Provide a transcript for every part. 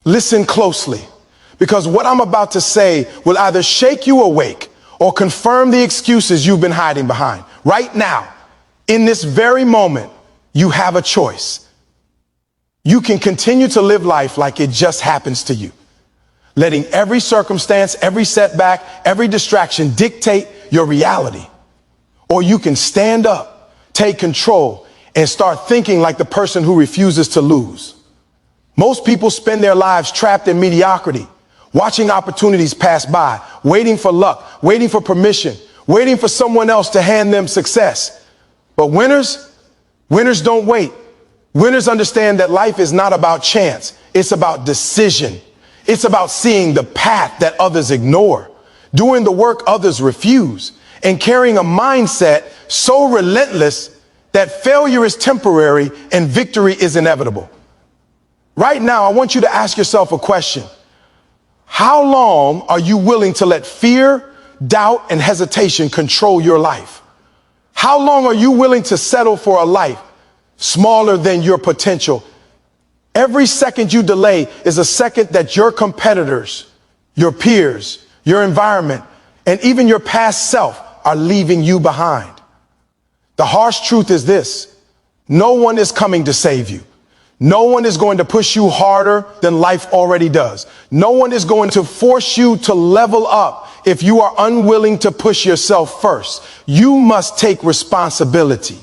Listen closely, because what I'm about to say will either shake you awake or confirm the excuses you've been hiding behind. Right now, in this very moment, you have a choice. You can continue to live life like it just happens to you, letting every circumstance, every setback, every distraction dictate your reality. Or you can stand up, take control, and start thinking like the person who refuses to lose. Most people spend their lives trapped in mediocrity, watching opportunities pass by, waiting for luck, waiting for permission, waiting for someone else to hand them success. But winners don't wait. Winners understand that life is not about chance. It's about decision. It's about seeing the path that others ignore, doing the work others refuse, and carrying a mindset so relentless that failure is temporary and victory is inevitable. Right now, I want you to ask yourself a question. How long are you willing to let fear, doubt, and hesitation control your life? How long are you willing to settle for a life smaller than your potential? Every second you delay is a second that your competitors, your peers, your environment, and even your past self are leaving you behind. The harsh truth is this: no one is coming to save you. No one is going to push you harder than life already does. No one is going to force you to level up if you are unwilling to push yourself first. You must take responsibility,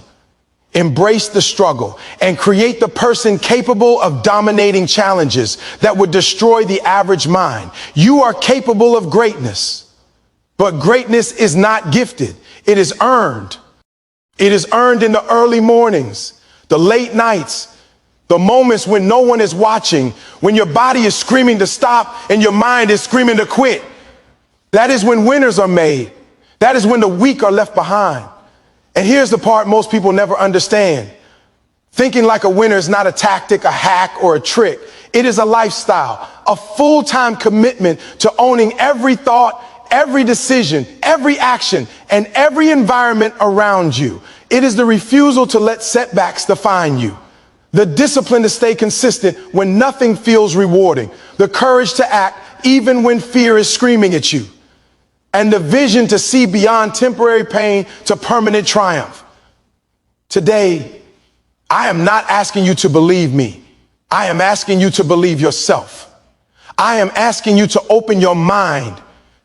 embrace the struggle, and create the person capable of dominating challenges that would destroy the average mind. You are capable of greatness, but greatness is not gifted. It is earned. It is earned in the early mornings, the late nights, the moments when no one is watching, when your body is screaming to stop and your mind is screaming to quit. That is when winners are made. That is when the weak are left behind. And here's the part most people never understand. Thinking like a winner is not a tactic, a hack, or a trick. It is a lifestyle, a full-time commitment to owning every thought, every decision, every action, and every environment around you. It is the refusal to let setbacks define you. The discipline to stay consistent when nothing feels rewarding. The courage to act even when fear is screaming at you. And the vision to see beyond temporary pain to permanent triumph. Today, I am not asking you to believe me. I am asking you to believe yourself. I am asking you to open your mind,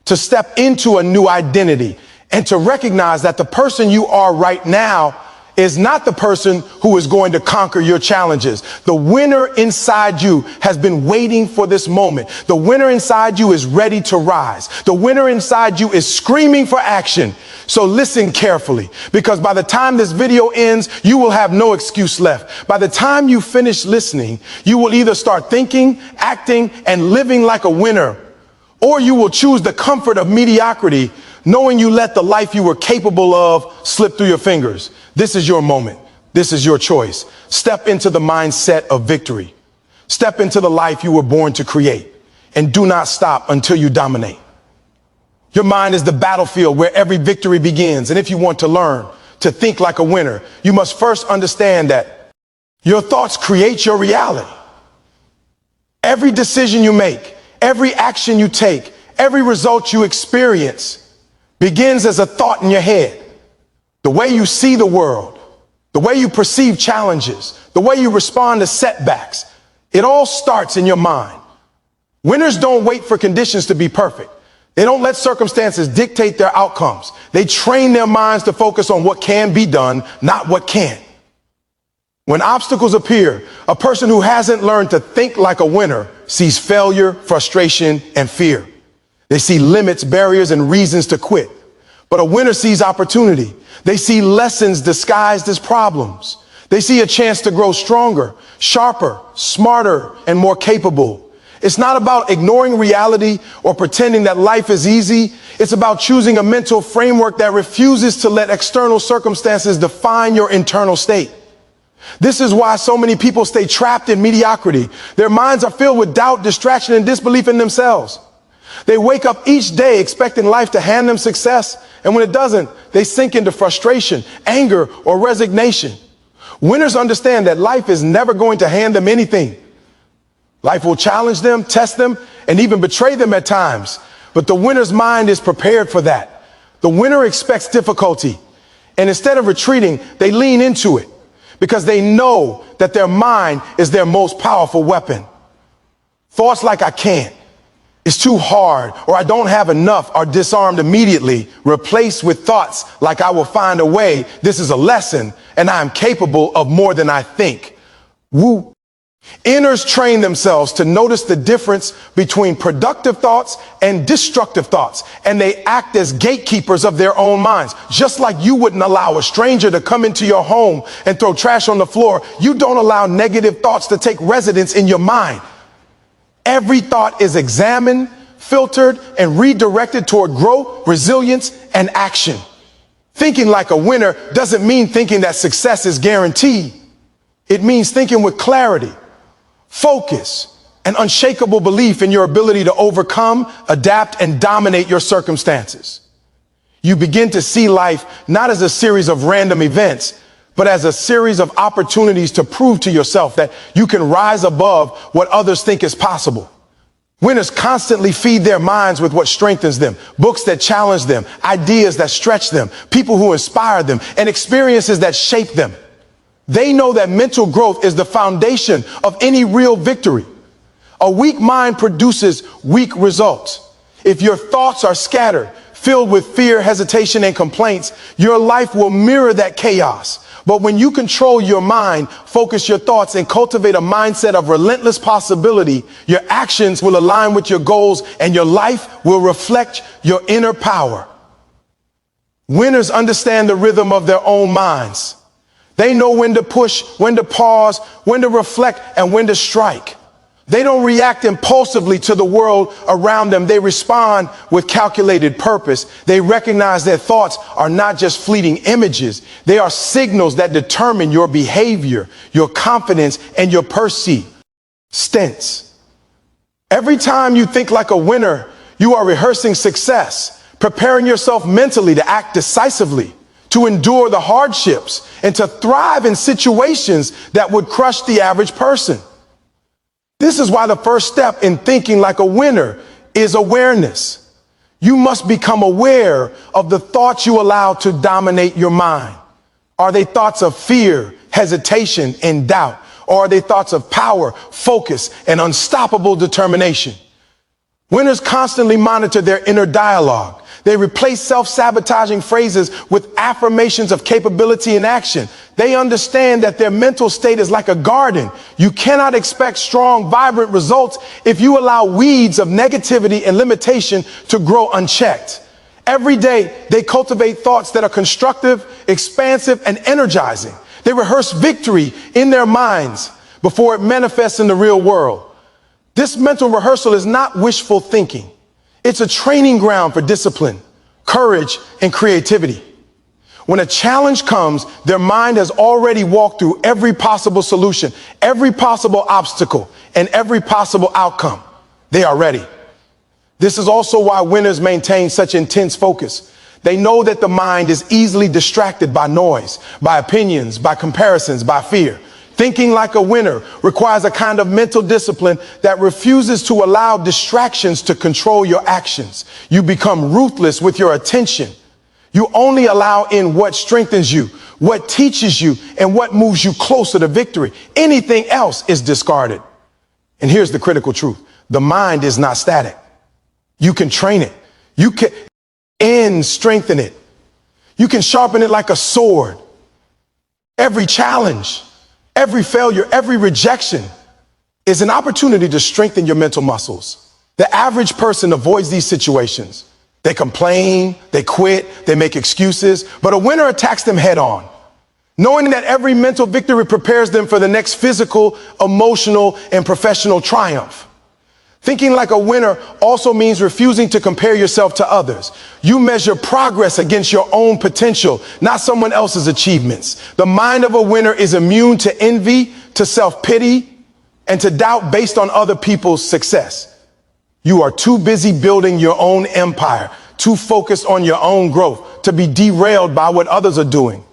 to step into a new identity, and to recognize that the person you are right now is not the person who is going to conquer your challenges. The winner inside you has been waiting for this moment. The winner inside you is ready to rise. The winner inside you is screaming for action. So listen carefully, because by the time this video ends, you will have no excuse left. By the time you finish listening, you will either start thinking, acting, and living like a winner, or you will choose the comfort of mediocrity, knowing you let the life you were capable of slip through your fingers. This is your moment. This is your choice. Step into the mindset of victory. Step into the life you were born to create, and do not stop until you dominate. Your mind is the battlefield where every victory begins. And if you want to learn to think like a winner, you must first understand that your thoughts create your reality. Every decision you make, every action you take, every result you experience begins as a thought in your head. The way you see the world, the way you perceive challenges, the way you respond to setbacks, it all starts in your mind. Winners don't wait for conditions to be perfect. They don't let circumstances dictate their outcomes. They train their minds to focus on what can be done, not what can't. When obstacles appear, a person who hasn't learned to think like a winner sees failure, frustration, and fear. They see limits, barriers, and reasons to quit. But a winner sees opportunity. They see lessons disguised as problems. They see a chance to grow stronger, sharper, smarter, and more capable. It's not about ignoring reality or pretending that life is easy. It's about choosing a mental framework that refuses to let external circumstances define your internal state. This is why so many people stay trapped in mediocrity. Their minds are filled with doubt, distraction, and disbelief in themselves. They wake up each day expecting life to hand them success, and when it doesn't, they sink into frustration, anger, or resignation. Winners understand that life is never going to hand them anything. Life will challenge them, test them, and even betray them at times. But the winner's mind is prepared for that. The winner expects difficulty. And instead of retreating, they lean into it because they know that their mind is their most powerful weapon. Thoughts like I can't, it's too hard, or I don't have enough are disarmed immediately, replaced with thoughts like I will find a way, this is a lesson, and I am capable of more than I think. Woo. Inners train themselves to notice the difference between productive thoughts and destructive thoughts, and they act as gatekeepers of their own minds. Just like you wouldn't allow a stranger to come into your home and throw trash on the floor, you don't allow negative thoughts to take residence in your mind. Every thought is examined, filtered, and redirected toward growth, resilience, and action. Thinking like a winner doesn't mean thinking that success is guaranteed. It means thinking with clarity, focus, and unshakable belief in your ability to overcome, adapt, and dominate your circumstances. You begin to see life not as a series of random events, but as a series of opportunities to prove to yourself that you can rise above what others think is possible. Winners constantly feed their minds with what strengthens them, books that challenge them, ideas that stretch them, people who inspire them, and experiences that shape them. They know that mental growth is the foundation of any real victory. A weak mind produces weak results. If your thoughts are scattered, filled with fear, hesitation, and complaints, your life will mirror that chaos. But when you control your mind, focus your thoughts, and cultivate a mindset of relentless possibility, your actions will align with your goals and your life will reflect your inner power. Winners understand the rhythm of their own minds. They know when to push, when to pause, when to reflect, and when to strike. They don't react impulsively to the world around them. They respond with calculated purpose. They recognize their thoughts are not just fleeting images. They are signals that determine your behavior, your confidence, and your persistence. Every time you think like a winner, you are rehearsing success, preparing yourself mentally to act decisively, to endure the hardships, and to thrive in situations that would crush the average person. This is why the first step in thinking like a winner is awareness. You must become aware of the thoughts you allow to dominate your mind. Are they thoughts of fear, hesitation, and doubt? Or are they thoughts of power, focus, and unstoppable determination? Winners constantly monitor their inner dialogue. They replace self-sabotaging phrases with affirmations of capability and action. They understand that their mental state is like a garden. You cannot expect strong, vibrant results if you allow weeds of negativity and limitation to grow unchecked. Every day, they cultivate thoughts that are constructive, expansive, and energizing. They rehearse victory in their minds before it manifests in the real world. This mental rehearsal is not wishful thinking. It's a training ground for discipline, courage, and creativity. When a challenge comes, their mind has already walked through every possible solution, every possible obstacle, and every possible outcome. They are ready. This is also why winners maintain such intense focus. They know that the mind is easily distracted by noise, by opinions, by comparisons, by fear. Thinking like a winner requires a kind of mental discipline that refuses to allow distractions to control your actions. You become ruthless with your attention. You only allow in what strengthens you, what teaches you, and what moves you closer to victory. Anything else is discarded. And here's the critical truth. The mind is not static. You can train it. You can strengthen it. You can sharpen it like a sword. Every challenge, every failure, every rejection is an opportunity to strengthen your mental muscles. The average person avoids these situations. They complain, they quit, they make excuses, but a winner attacks them head on, knowing that every mental victory prepares them for the next physical, emotional, and professional triumph. Thinking like a winner also means refusing to compare yourself to others. You measure progress against your own potential, not someone else's achievements. The mind of a winner is immune to envy, to self-pity, and to doubt based on other people's success. You are too busy building your own empire, too focused on your own growth to be derailed by what others are doing.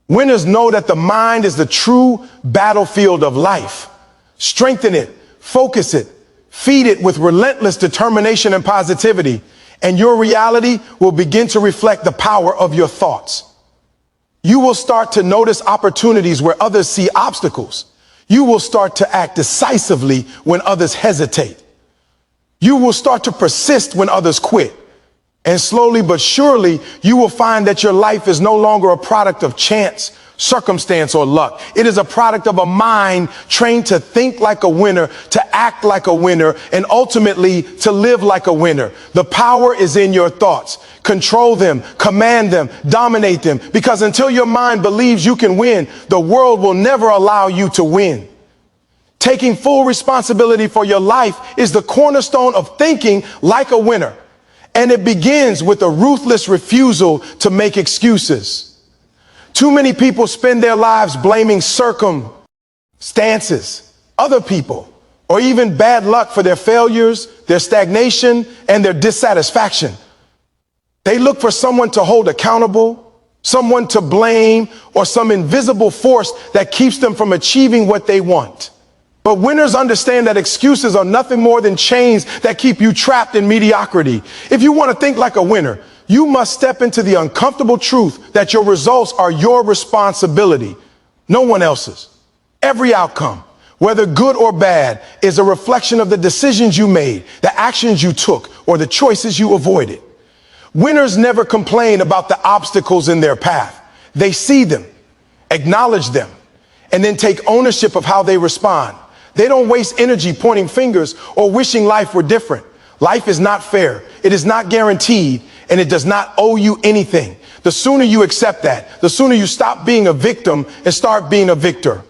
Winners know that the mind is the true battlefield of life. Strengthen it, focus it, feed it with relentless determination and positivity, and your reality will begin to reflect the power of your thoughts. You will start to notice opportunities where others see obstacles. You will start to act decisively when others hesitate. You will start to persist when others quit. And slowly but surely, you will find that your life is no longer a product of chance, circumstance, or luck. It is a product of a mind trained to think like a winner, to act like a winner, and ultimately to live like a winner. The power is in your thoughts. Control them, command them, dominate them, because until your mind believes you can win, the world will never allow you to win. Taking full responsibility for your life is the cornerstone of thinking like a winner. And it begins with a ruthless refusal to make excuses. Too many people spend their lives blaming circumstances, other people, or even bad luck for their failures, their stagnation, and their dissatisfaction. They look for someone to hold accountable, someone to blame, or some invisible force that keeps them from achieving what they want. But winners understand that excuses are nothing more than chains that keep you trapped in mediocrity. If you want to think like a winner, you must step into the uncomfortable truth that your results are your responsibility, no one else's. Every outcome, whether good or bad, is a reflection of the decisions you made, the actions you took, or the choices you avoided. Winners never complain about the obstacles in their path. They see them, acknowledge them, and then take ownership of how they respond. They don't waste energy pointing fingers or wishing life were different. Life is not fair. It is not guaranteed, and it does not owe you anything. The sooner you accept that, the sooner you stop being a victim and start being a victor.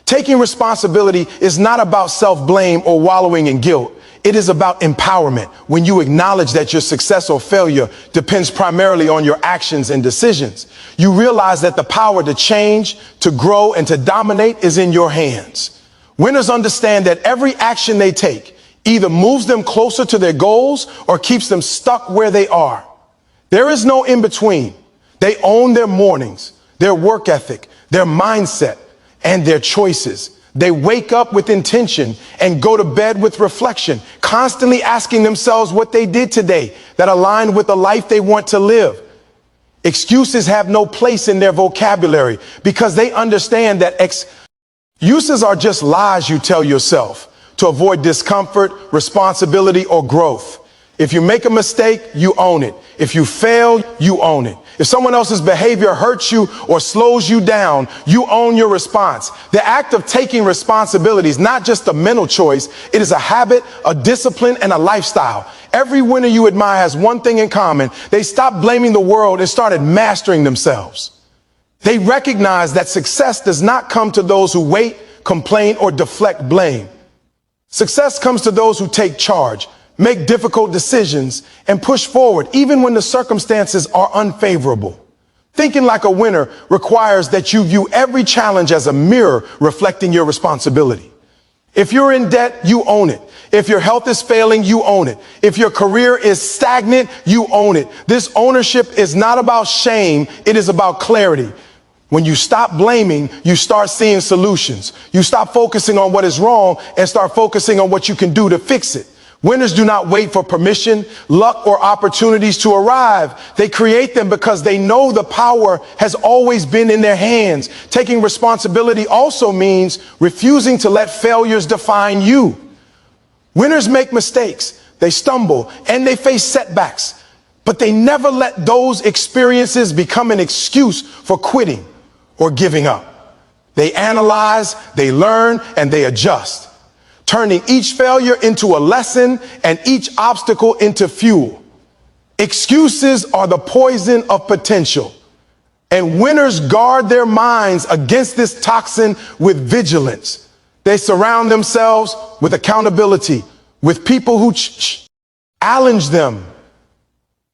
Taking responsibility is not about self-blame or wallowing in guilt. It is about empowerment. When you acknowledge that your success or failure depends primarily on your actions and decisions, you realize that the power to change, to grow, and to dominate is in your hands. Winners understand that every action they take either moves them closer to their goals or keeps them stuck where they are. There is no in between. They own their mornings, their work ethic, their mindset, and their choices. They wake up with intention and go to bed with reflection, constantly asking themselves what they did today that aligned with the life they want to live. Excuses have no place in their vocabulary because they understand that excuses are just lies you tell yourself to avoid discomfort, responsibility, or growth. If you make a mistake, you own it. If you fail, you own it. If someone else's behavior hurts you or slows you down, you own your response. The act of taking responsibility is not just a mental choice. It is a habit, a discipline, and a lifestyle. Every winner you admire has one thing in common. They stopped blaming the world and started mastering themselves. They recognize that success does not come to those who wait, complain, or deflect blame. Success comes to those who take charge, make difficult decisions, and push forward even when the circumstances are unfavorable. Thinking like a winner requires that you view every challenge as a mirror reflecting your responsibility. If you're in debt, you own it. If your health is failing, you own it. If your career is stagnant, you own it. This ownership is not about shame, it is about clarity. When you stop blaming, you start seeing solutions. You stop focusing on what is wrong and start focusing on what you can do to fix it. Winners do not wait for permission, luck, or opportunities to arrive. They create them because they know the power has always been in their hands. Taking responsibility also means refusing to let failures define you. Winners make mistakes, they stumble, and they face setbacks, but they never let those experiences become an excuse for quitting or giving up. They analyze, they learn, and they adjust, turning each failure into a lesson and each obstacle into fuel. Excuses are the poison of potential, and winners guard their minds against this toxin with vigilance. They surround themselves with accountability, with people who challenge them,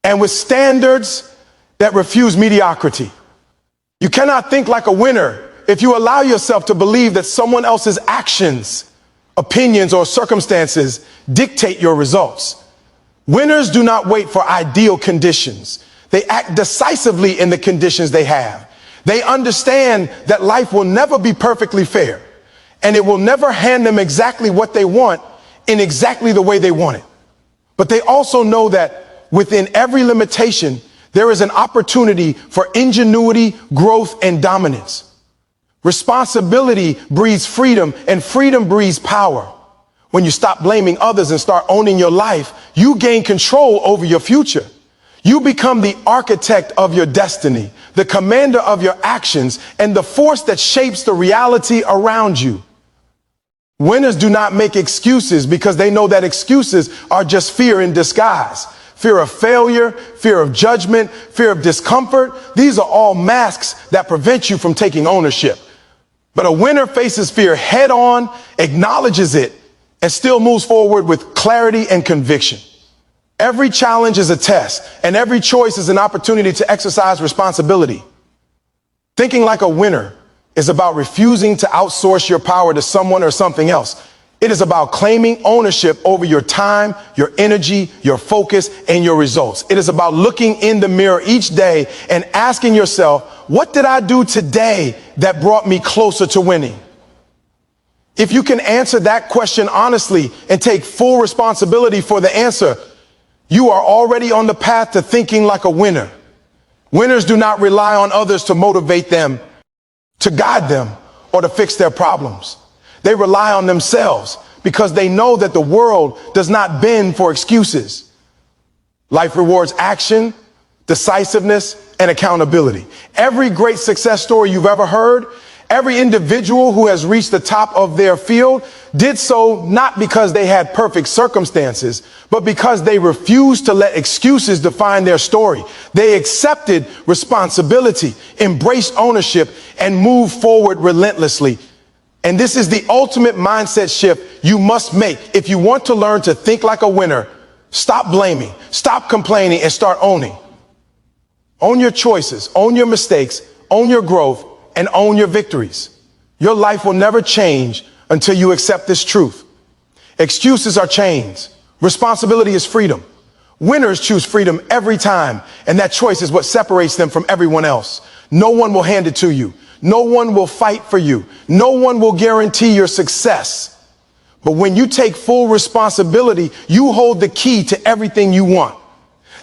and with standards that refuse mediocrity. You cannot think like a winner if you allow yourself to believe that someone else's actions, opinions, or circumstances dictate your results. Winners do not wait for ideal conditions. They act decisively in the conditions they have. They understand that life will never be perfectly fair, and it will never hand them exactly what they want in exactly the way they want it. But they also know that within every limitation, there is an opportunity for ingenuity, growth, and dominance. Responsibility breeds freedom, and freedom breeds power. When you stop blaming others and start owning your life, you gain control over your future. You become the architect of your destiny, the commander of your actions, and the force that shapes the reality around you. Winners do not make excuses because they know that excuses are just fear in disguise. Fear of failure, fear of judgment, fear of discomfort. These are all masks that prevent you from taking ownership. But a winner faces fear head on, acknowledges it, and still moves forward with clarity and conviction. Every challenge is a test, and every choice is an opportunity to exercise responsibility. Thinking like a winner is about refusing to outsource your power to someone or something else. It is about claiming ownership over your time, your energy, your focus, and your results. It is about looking in the mirror each day and asking yourself, what did I do today that brought me closer to winning? If you can answer that question honestly and take full responsibility for the answer, you are already on the path to thinking like a winner. Winners do not rely on others to motivate them, to guide them, or to fix their problems. They rely on themselves because they know that the world does not bend for excuses. Life rewards action, decisiveness, and accountability. Every great success story you've ever heard, every individual who has reached the top of their field did so not because they had perfect circumstances, but because they refused to let excuses define their story. They accepted responsibility, embraced ownership, and moved forward relentlessly. And this is the ultimate mindset shift you must make if you want to learn to think like a winner. Stop blaming, stop complaining, and start owning. Own your choices, own your mistakes, own your growth, and own your victories. Your life will never change until you accept this truth. Excuses are chains. Responsibility is freedom. Winners choose freedom every time, and that choice is what separates them from everyone else. No one will hand it to you. No one will fight for you. No one will guarantee your success. But when you take full responsibility, you hold the key to everything you want.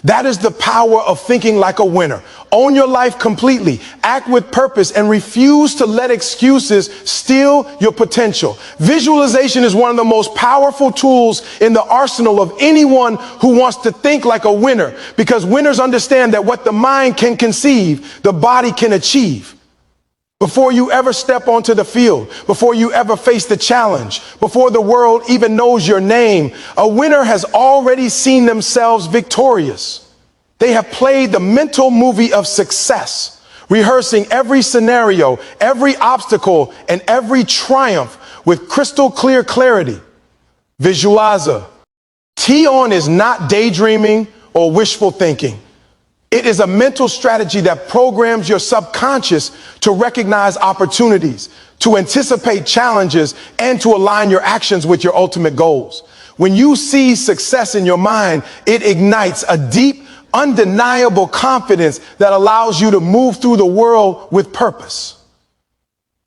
That is the power of thinking like a winner. Own your life completely, act with purpose, and refuse to let excuses steal your potential. Visualization is one of the most powerful tools in the arsenal of anyone who wants to think like a winner, because winners understand that what the mind can conceive, the body can achieve. Before you ever step onto the field, before you ever face the challenge, before the world even knows your name, a winner has already seen themselves victorious. They have played the mental movie of success, rehearsing every scenario, every obstacle, and every triumph with crystal clear clarity. Visualizer. T-on is not daydreaming or wishful thinking. It is a mental strategy that programs your subconscious to recognize opportunities, to anticipate challenges, and to align your actions with your ultimate goals. When you see success in your mind, it ignites a deep, undeniable confidence that allows you to move through the world with purpose.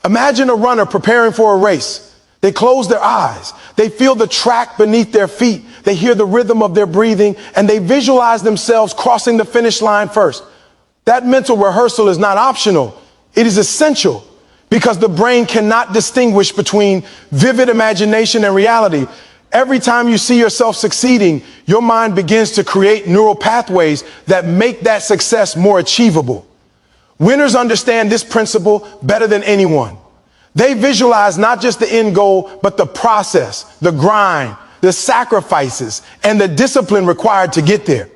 Imagine a runner preparing for a race. They close their eyes. They feel the track beneath their feet. They hear the rhythm of their breathing, and they visualize themselves crossing the finish line first. That mental rehearsal is not optional. It is essential because the brain cannot distinguish between vivid imagination and reality. Every time you see yourself succeeding, your mind begins to create neural pathways that make that success more achievable. Winners understand this principle better than anyone. They visualize not just the end goal, but the process, the grind, the sacrifices, and the discipline required to get there.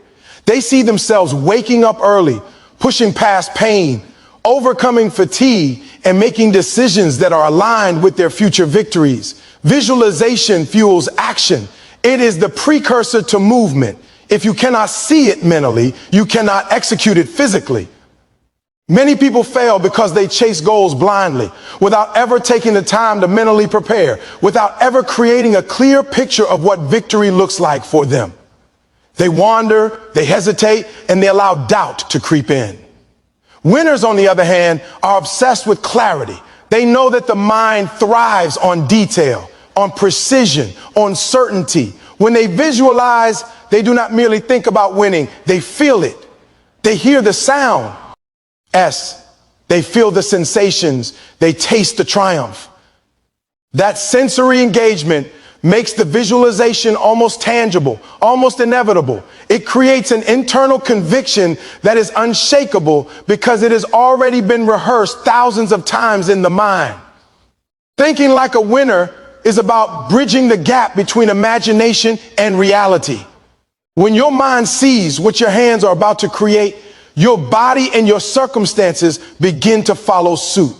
They see themselves waking up early, pushing past pain, overcoming fatigue, and making decisions that are aligned with their future victories. Visualization fuels action. It is the precursor to movement. If you cannot see it mentally, you cannot execute it physically. Many people fail because they chase goals blindly, without ever taking the time to mentally prepare, without ever creating a clear picture of what victory looks like for them. They wander, they hesitate, and they allow doubt to creep in. Winners, on the other hand, are obsessed with clarity. They know that the mind thrives on detail, on precision, on certainty. When they visualize, they do not merely think about winning, they feel it. They hear the sound. S. They feel the sensations. They taste the triumph. That sensory engagement makes the visualization almost tangible, almost inevitable. It creates an internal conviction that is unshakable because it has already been rehearsed thousands of times in the mind. Thinking like a winner is about bridging the gap between imagination and reality. When your mind sees what your hands are about to create, your body and your circumstances begin to follow suit.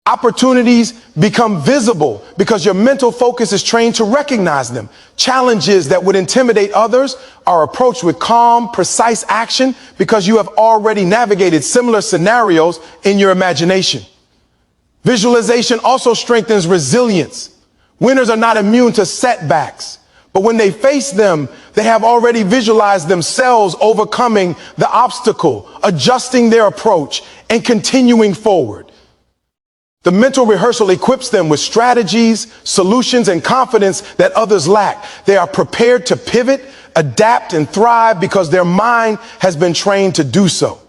Opportunities become visible because your mental focus is trained to recognize them. Challenges that would intimidate others are approached with calm, precise action because you have already navigated similar scenarios in your imagination. Visualization also strengthens resilience. Winners are not immune to setbacks, but when they face them, they have already visualized themselves overcoming the obstacle, adjusting their approach, and continuing forward. The mental rehearsal equips them with strategies, solutions, and confidence that others lack. They are prepared to pivot, adapt, and thrive because their mind has been trained to do so.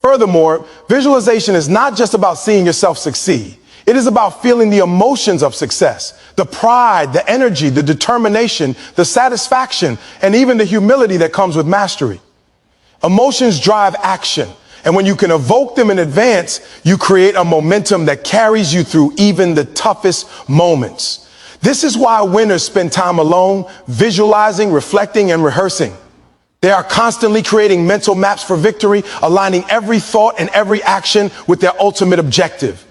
Furthermore, visualization is not just about seeing yourself succeed. It is about feeling the emotions of success, the pride, the energy, the determination, the satisfaction, and even the humility that comes with mastery. Emotions drive action. And when you can evoke them in advance, you create a momentum that carries you through even the toughest moments. This is why winners spend time alone, visualizing, reflecting, and rehearsing. They are constantly creating mental maps for victory, aligning every thought and every action with their ultimate objective.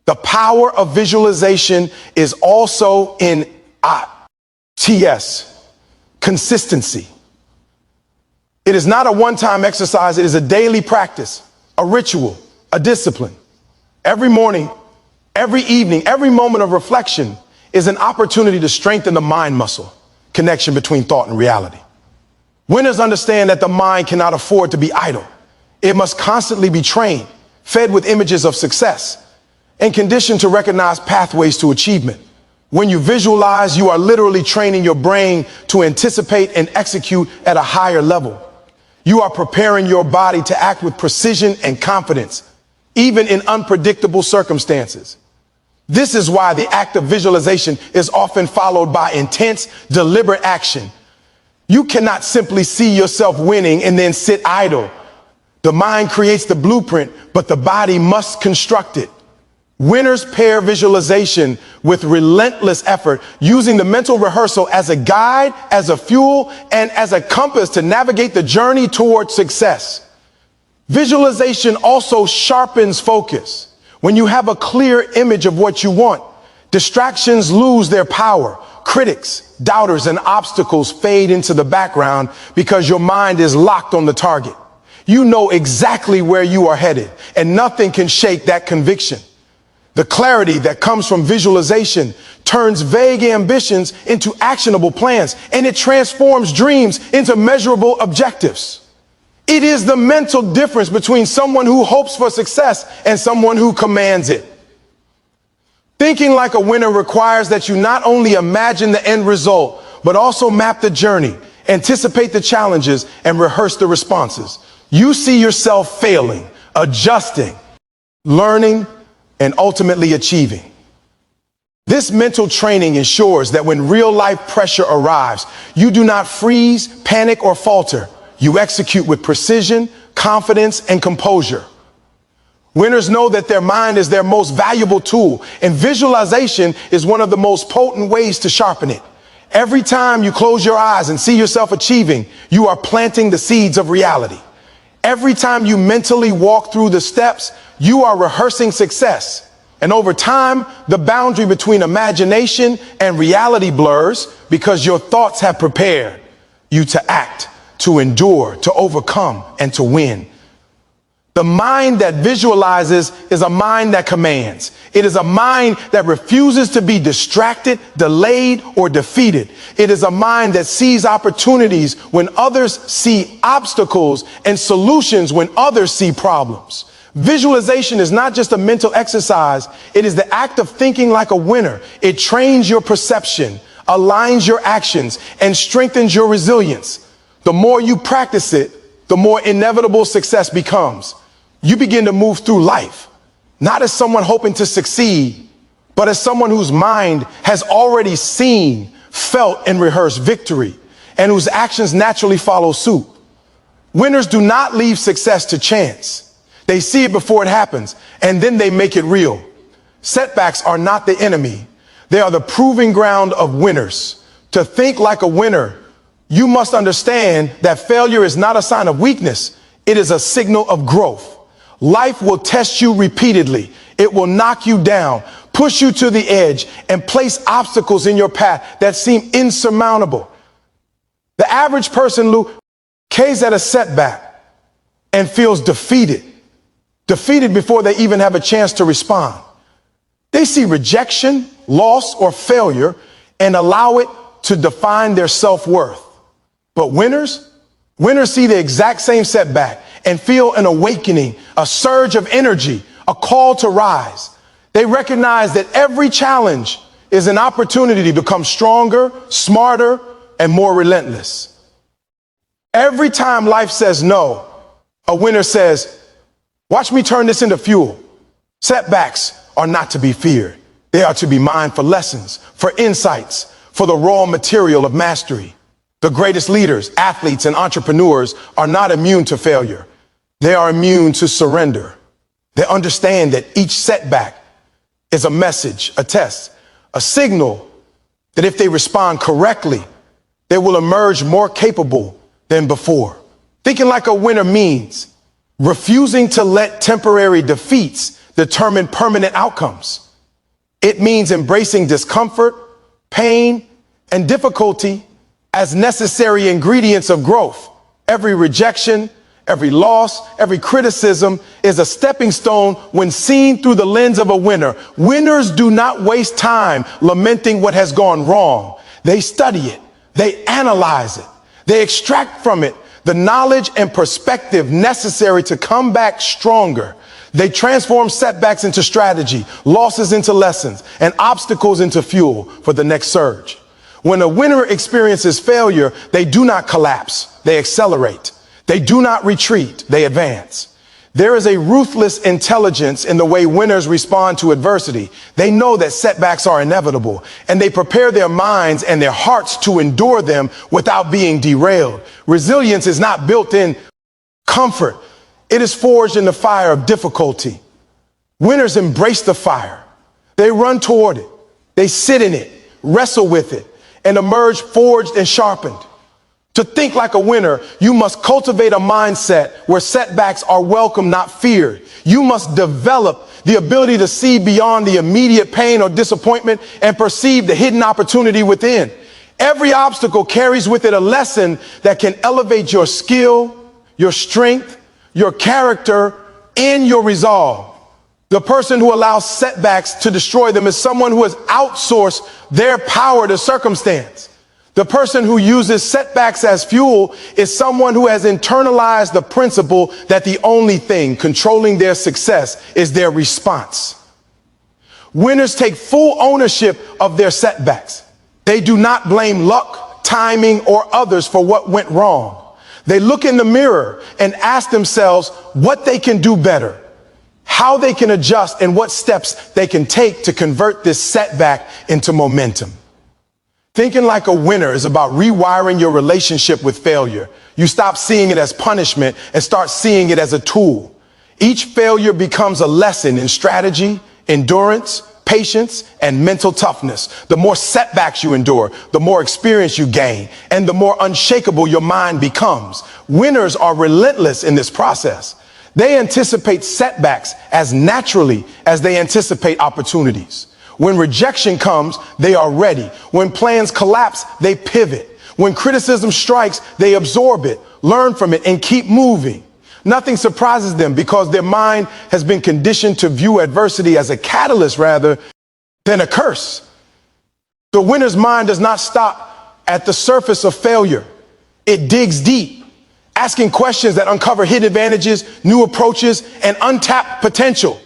The power of visualization is also in TS, consistency. It is not a one-time exercise. It is a daily practice, a ritual, a discipline. Every morning, every evening, every moment of reflection is an opportunity to strengthen the mind muscle, connection between thought and reality. Winners understand that the mind cannot afford to be idle. It must constantly be trained, fed with images of success, and conditioned to recognize pathways to achievement. When you visualize, you are literally training your brain to anticipate and execute at a higher level. You are preparing your body to act with precision and confidence, even in unpredictable circumstances. This is why the act of visualization is often followed by intense, deliberate action. You cannot simply see yourself winning and then sit idle. The mind creates the blueprint, but the body must construct it. Winners pair visualization with relentless effort, using the mental rehearsal as a guide, as a fuel, and as a compass to navigate the journey toward success. Visualization also sharpens focus. When you have a clear image of what you want, distractions lose their power. Critics, doubters, and obstacles fade into the background because your mind is locked on the target. You know exactly where you are headed, and nothing can shake that conviction. The clarity that comes from visualization turns vague ambitions into actionable plans, and it transforms dreams into measurable objectives. It is the mental difference between someone who hopes for success and someone who commands it. Thinking like a winner requires that you not only imagine the end result, but also map the journey, anticipate the challenges, and rehearse the responses. You see yourself failing, adjusting, learning, and ultimately achieving. This mental training ensures that when real life pressure arrives, you do not freeze, panic, or falter. You execute with precision, confidence, and composure. Winners know that their mind is their most valuable tool, and visualization is one of the most potent ways to sharpen it. Every time you close your eyes and see yourself achieving, you are planting the seeds of reality. Every time you mentally walk through the steps, you are rehearsing success. And over time, the boundary between imagination and reality blurs because your thoughts have prepared you to act, to endure, to overcome, and to win. The mind that visualizes is a mind that commands. It is a mind that refuses to be distracted, delayed, or defeated. It is a mind that sees opportunities when others see obstacles and solutions when others see problems. Visualization is not just a mental exercise. It is the act of thinking like a winner. It trains your perception, aligns your actions, and strengthens your resilience. The more you practice it, the more inevitable success becomes. You begin to move through life, not as someone hoping to succeed, but as someone whose mind has already seen, felt, and rehearsed victory, and whose actions naturally follow suit. Winners do not leave success to chance. They see it before it happens, and then they make it real. Setbacks are not the enemy. They are the proving ground of winners. To think like a winner, you must understand that failure is not a sign of weakness. It is a signal of growth. Life will test you repeatedly. It will knock you down, push you to the edge, and place obstacles in your path that seem insurmountable. The average person gazes at a setback and feels defeated before they even have a chance to respond. They see rejection, loss, or failure and allow it to define their self-worth. But winners see the exact same setback and feel an awakening, a surge of energy, a call to rise. They recognize that every challenge is an opportunity to become stronger, smarter, and more relentless. Every time life says no, a winner says, "Watch me turn this into fuel." Setbacks are not to be feared. They are to be mined for lessons, for insights, for the raw material of mastery. The greatest leaders, athletes, and entrepreneurs are not immune to failure. They are immune to surrender. They understand that each setback is a message, a test, a signal that if they respond correctly, they will emerge more capable than before. Thinking like a winner means refusing to let temporary defeats determine permanent outcomes. It means embracing discomfort, pain, and difficulty as necessary ingredients of growth. Every rejection, every loss, every criticism is a stepping stone when seen through the lens of a winner. Winners do not waste time lamenting what has gone wrong. They study it. They analyze it. They extract from it the knowledge and perspective necessary to come back stronger. They transform setbacks into strategy, losses into lessons, and obstacles into fuel for the next surge. When a winner experiences failure, they do not collapse, they accelerate. They do not retreat, they advance. There is a ruthless intelligence in the way winners respond to adversity. They know that setbacks are inevitable, and they prepare their minds and their hearts to endure them without being derailed. Resilience is not built in comfort. It is forged in the fire of difficulty. Winners embrace the fire. They run toward it. They sit in it, wrestle with it, and emerge forged and sharpened. To think like a winner, you must cultivate a mindset where setbacks are welcome, not feared. You must develop the ability to see beyond the immediate pain or disappointment and perceive the hidden opportunity within. Every obstacle carries with it a lesson that can elevate your skill, your strength, your character, and your resolve. The person who allows setbacks to destroy them is someone who has outsourced their power to circumstance. The person who uses setbacks as fuel is someone who has internalized the principle that the only thing controlling their success is their response. Winners take full ownership of their setbacks. They do not blame luck, timing, or others for what went wrong. They look in the mirror and ask themselves what they can do better, how they can adjust, and what steps they can take to convert this setback into momentum. Thinking like a winner is about rewiring your relationship with failure. You stop seeing it as punishment and start seeing it as a tool. Each failure becomes a lesson in strategy, endurance, patience, and mental toughness. The more setbacks you endure, the more experience you gain, and the more unshakable your mind becomes. Winners are relentless in this process. They anticipate setbacks as naturally as they anticipate opportunities. When rejection comes, they are ready. When plans collapse, they pivot. When criticism strikes, they absorb it, learn from it, and keep moving. Nothing surprises them because their mind has been conditioned to view adversity as a catalyst rather than a curse. The winner's mind does not stop at the surface of failure. It digs deep, asking questions that uncover hidden advantages, new approaches, and untapped potential.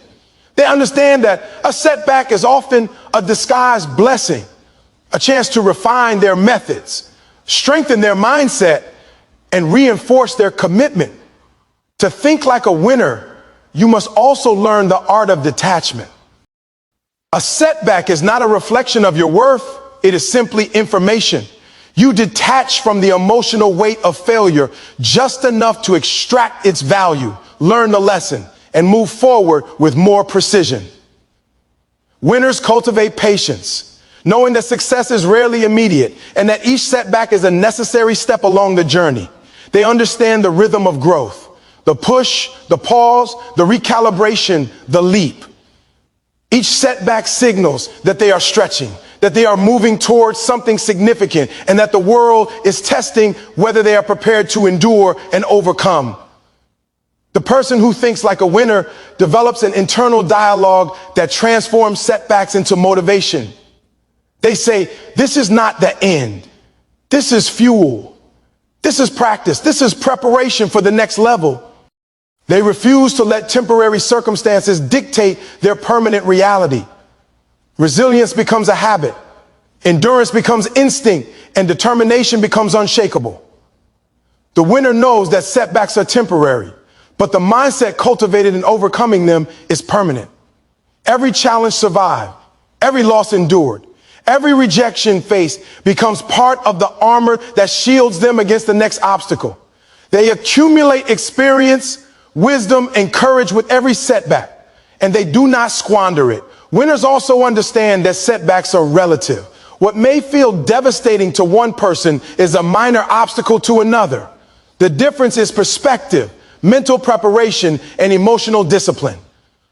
They understand that a setback is often a disguised blessing, a chance to refine their methods, strengthen their mindset, and reinforce their commitment. To think like a winner, you must also learn the art of detachment. A setback is not a reflection of your worth, it is simply information. You detach from the emotional weight of failure just enough to extract its value, learn the lesson, and move forward with more precision. Winners cultivate patience, knowing that success is rarely immediate and that each setback is a necessary step along the journey. They understand the rhythm of growth, the push, the pause, the recalibration, the leap. Each setback signals that they are stretching, that they are moving towards something significant, and that the world is testing whether they are prepared to endure and overcome. The person who thinks like a winner develops an internal dialogue that transforms setbacks into motivation. They say, this is not the end. This is fuel. This is practice. This is preparation for the next level. They refuse to let temporary circumstances dictate their permanent reality. Resilience becomes a habit. Endurance becomes instinct, and determination becomes unshakable. The winner knows that setbacks are temporary, but the mindset cultivated in overcoming them is permanent. Every challenge survived, every loss endured, every rejection faced becomes part of the armor that shields them against the next obstacle. They accumulate experience, wisdom, and courage with every setback, and they do not squander it. Winners also understand that setbacks are relative. What may feel devastating to one person is a minor obstacle to another. The difference is perspective, mental preparation, and emotional discipline.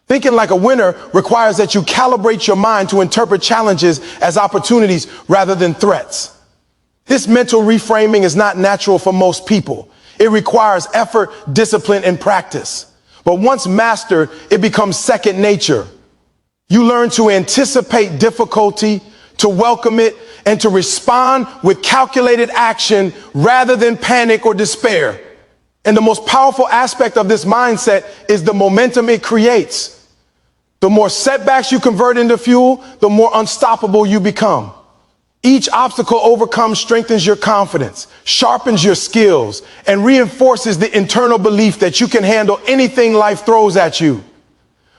Thinking like a winner requires that you calibrate your mind to interpret challenges as opportunities rather than threats. This mental reframing is not natural for most people. It requires effort, discipline, and practice. But once mastered, it becomes second nature. You learn to anticipate difficulty, to welcome it, and to respond with calculated action rather than panic or despair. And the most powerful aspect of this mindset is the momentum it creates. The more setbacks you convert into fuel, the more unstoppable you become. Each obstacle overcome strengthens your confidence, sharpens your skills, and reinforces the internal belief that you can handle anything life throws at you.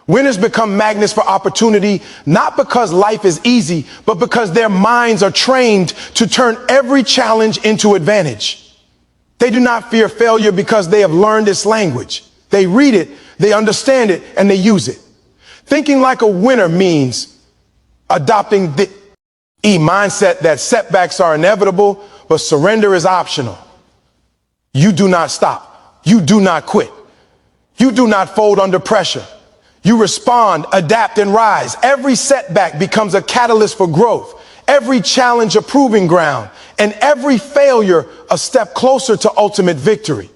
Winners become magnets for opportunity, not because life is easy, but because their minds are trained to turn every challenge into advantage. They do not fear failure because they have learned its language. They read it, they understand it, and they use it. Thinking like a winner means adopting the mindset that setbacks are inevitable, but surrender is optional. You do not stop. You do not quit. You do not fold under pressure. You respond, adapt, and rise. Every setback becomes a catalyst for growth. Every challenge a proving ground, and every failure a step closer to ultimate victory.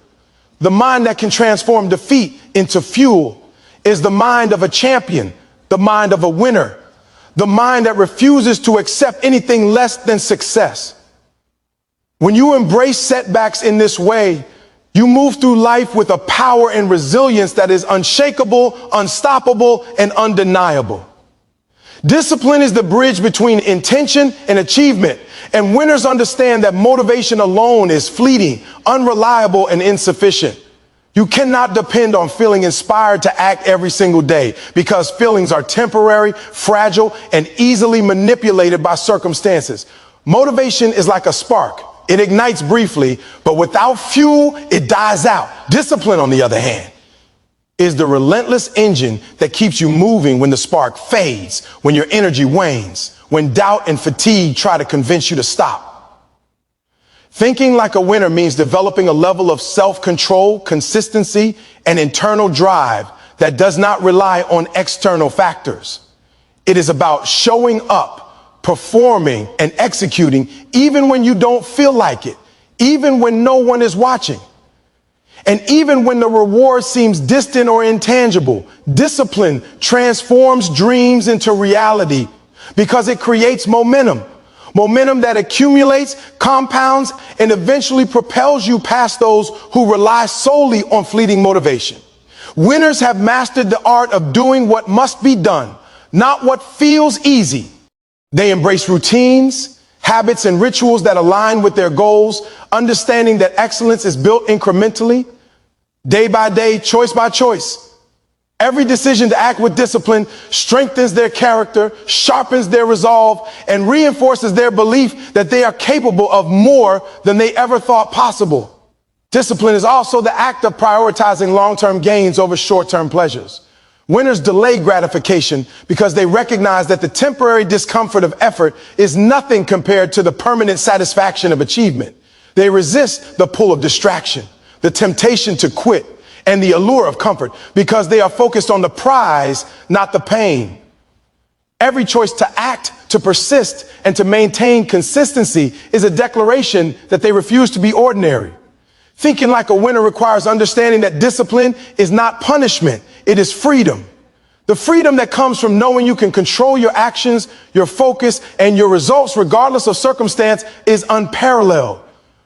The mind that can transform defeat into fuel is the mind of a champion, the mind of a winner. The mind that refuses to accept anything less than success. When you embrace setbacks in this way, you move through life with a power and resilience that is unshakable, unstoppable, and undeniable. Discipline is the bridge between intention and achievement, and winners understand that motivation alone is fleeting, unreliable, and insufficient. You cannot depend on feeling inspired to act every single day because feelings are temporary, fragile, and easily manipulated by circumstances. Motivation is like a spark. It ignites briefly, but without fuel, it dies out. Discipline, on the other hand, is the relentless engine that keeps you moving when the spark fades, when your energy wanes, when doubt and fatigue try to convince you to stop. Thinking like a winner means developing a level of self-control, consistency, and internal drive that does not rely on external factors. It is about showing up, performing, and executing even when you don't feel like it, even when no one is watching, and even when the reward seems distant or intangible. Discipline transforms dreams into reality because it creates momentum. Momentum that accumulates, compounds, and eventually propels you past those who rely solely on fleeting motivation. Winners have mastered the art of doing what must be done, not what feels easy. They embrace routines, habits, and rituals that align with their goals, understanding that excellence is built incrementally, day by day, choice by choice. Every decision to act with discipline strengthens their character, sharpens their resolve, and reinforces their belief that they are capable of more than they ever thought possible. Discipline is also the act of prioritizing long-term gains over short-term pleasures. Winners delay gratification because they recognize that the temporary discomfort of effort is nothing compared to the permanent satisfaction of achievement. They resist the pull of distraction, the temptation to quit, and the allure of comfort because they are focused on the prize, not the pain. Every choice to act, to persist, and to maintain consistency is a declaration that they refuse to be ordinary. Thinking like a winner requires understanding that discipline is not punishment, it is freedom. The freedom that comes from knowing you can control your actions, your focus, and your results regardless of circumstance is unparalleled.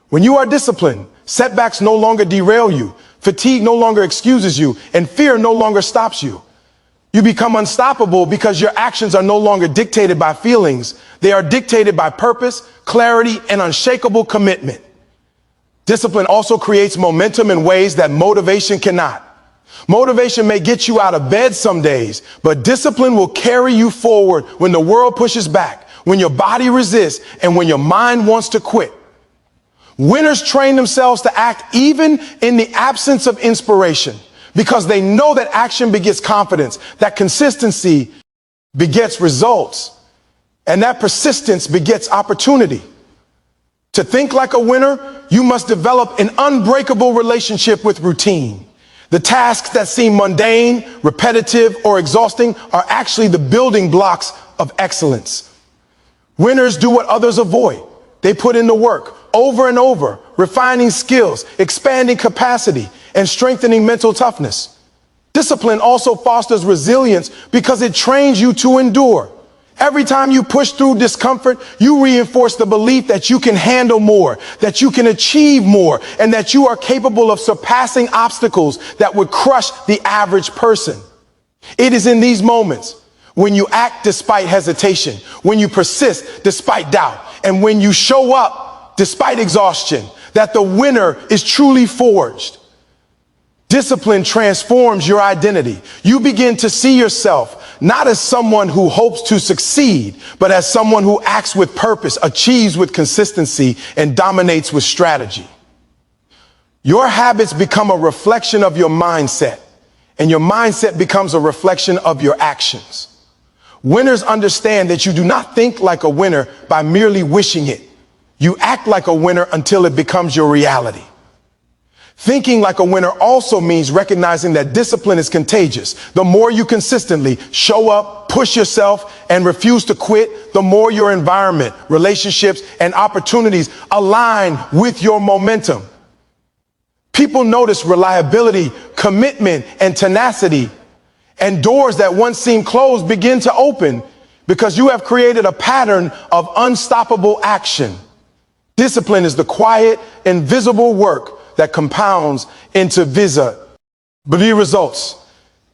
When you are disciplined, setbacks no longer derail you, fatigue no longer excuses you, and fear no longer stops you. You become unstoppable because your actions are no longer dictated by feelings. They are dictated by purpose, clarity, and unshakable commitment. Discipline also creates momentum in ways that motivation cannot. Motivation may get you out of bed some days, but discipline will carry you forward when the world pushes back, when your body resists, and when your mind wants to quit. Winners train themselves to act even in the absence of inspiration because they know that action begets confidence, that consistency begets results, and that persistence begets opportunity. To think like a winner, you must develop an unbreakable relationship with routine. The tasks that seem mundane, repetitive, or exhausting are actually the building blocks of excellence. Winners do what others avoid. They put in the work over and over, refining skills, expanding capacity, and strengthening mental toughness. Discipline also fosters resilience because it trains you to endure. Every time you push through discomfort, you reinforce the belief that you can handle more, that you can achieve more, and that you are capable of surpassing obstacles that would crush the average person. It is in these moments when you act despite hesitation, when you persist despite doubt, and when you show up despite exhaustion, that the winner is truly forged. Discipline transforms your identity. You begin to see yourself not as someone who hopes to succeed, but as someone who acts with purpose, achieves with consistency, and dominates with strategy. Your habits become a reflection of your mindset, and your mindset becomes a reflection of your actions. Winners understand that you do not think like a winner by merely wishing it. You act like a winner until it becomes your reality. Thinking like a winner also means recognizing that discipline is contagious. The more you consistently show up, push yourself, and refuse to quit, the more your environment, relationships, and opportunities align with your momentum. People notice reliability, commitment, and tenacity, and doors that once seemed closed begin to open because you have created a pattern of unstoppable action. Discipline is the quiet, invisible work that compounds into visible results.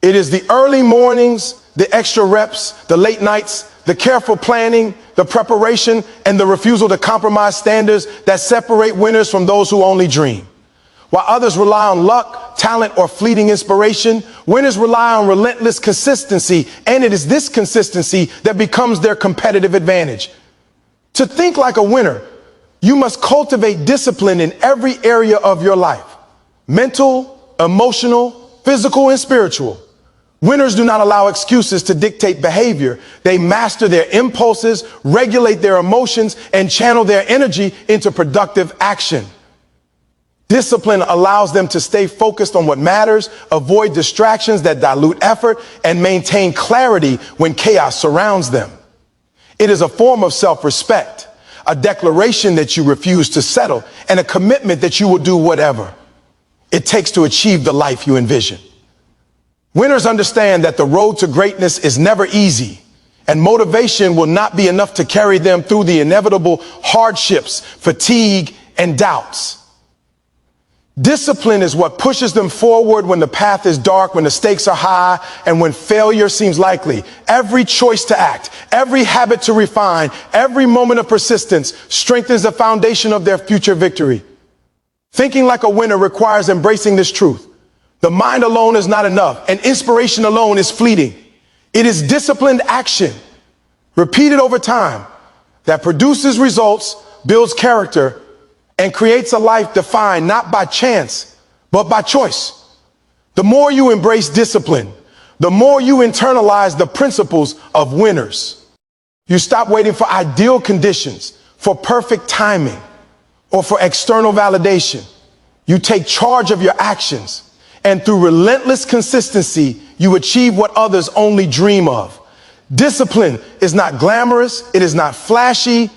It is the early mornings, the extra reps, the late nights, the careful planning, the preparation, and the refusal to compromise standards that separate winners from those who only dream. While others rely on luck, talent, or fleeting inspiration, winners rely on relentless consistency, and it is this consistency that becomes their competitive advantage. To think like a winner, you must cultivate discipline in every area of your life: mental, emotional, physical, and spiritual. Winners do not allow excuses to dictate behavior. They master their impulses, regulate their emotions, and channel their energy into productive action. Discipline allows them to stay focused on what matters, avoid distractions that dilute effort, and maintain clarity when chaos surrounds them. It is a form of self-respect, a declaration that you refuse to settle, and a commitment that you will do whatever it takes to achieve the life you envision. Winners understand that the road to greatness is never easy, and motivation will not be enough to carry them through the inevitable hardships, fatigue, and doubts. Discipline is what pushes them forward when the path is dark, when the stakes are high, and when failure seems likely. Every choice to act, every habit to refine, every moment of persistence strengthens the foundation of their future victory. Thinking like a winner requires embracing this truth. The mind alone is not enough, and inspiration alone is fleeting. It is disciplined action, repeated over time, that produces results, builds character, and creates a life defined not by chance, but by choice. The more you embrace discipline, the more you internalize the principles of winners. You stop waiting for ideal conditions, for perfect timing, or for external validation. You take charge of your actions, and through relentless consistency, you achieve what others only dream of. Discipline is not glamorous, it is not flashy,